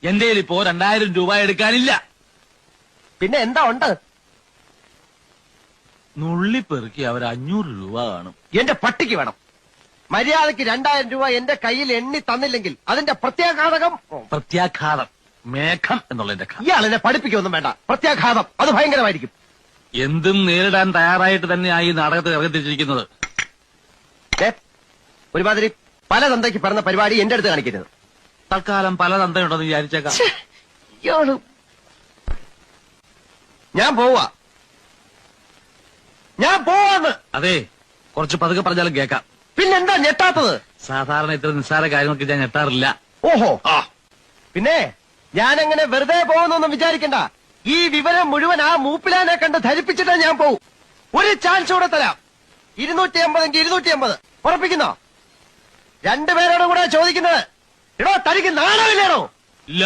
എന്റെ ഇപ്പോ 2000 രൂപ എടുക്കാനില്ല. പിന്നെ എന്താ ഉണ്ട്? നുള്ളിപ്പെറുക്കി അവർ 500 രൂപ കാണും. എന്റെ പട്ടിക്ക് വേണം. മര്യാദക്ക് 2000 രൂപ എന്റെ കയ്യിൽ എണ്ണി തന്നില്ലെങ്കിൽ അതിന്റെ പ്രത്യാഘാതകം. പ്രത്യാഘാതം മേഘം എന്നുള്ളതിന്റെ ഇയാളെന്നെ പഠിപ്പിക്കൊന്നും വേണ്ട. പ്രത്യാഘാതം അത് ഭയങ്കരമായിരിക്കും. എന്തും നേരിടാൻ തയ്യാറായിട്ട് തന്നെയായി ഈ നാടകത്തിൽ ഇറങ്ങിത്തിരിച്ചിരിക്കുന്നത്. ഒരുമാതിരി പല തന്തയ്ക്ക് പറഞ്ഞ പരിപാടി എന്റെ അടുത്ത് കാണിക്കരുത്. തൽക്കാലം പല തന്തയുണ്ടെന്ന് വിചാരിച്ചേക്കാം. ഞാൻ പോവാന്ന്. അതെ, കുറച്ച് പതുക്കെ പറഞ്ഞാലും കേൾക്കാം. പിന്നെന്താ ഞെട്ടാത്തത്? സാധാരണ ഇത്ര നിസ്സാര കാര്യങ്ങൾക്ക് ഞാൻ ഞെട്ടാറില്ല. ഓഹോ, പിന്നെ ഞാനങ്ങനെ വെറുതെ പോകുന്നൊന്നും വിചാരിക്കണ്ട. ഈ വിവരം മുഴുവൻ ആ മൂപ്പിലാനെ കണ്ട് ധരിപ്പിച്ചിട്ടേ ഞാൻ പോവും. ഒരു ചാൻസ് കൂടെ തരാം. 250 എങ്കിൽ 250 ഉറപ്പിക്കുന്നോ? രണ്ടുപേരോടും കൂടെ ചോദിക്കുന്നത്. എടോ, തനിക്ക് നാണമില്ലേണോ? ഇല്ല.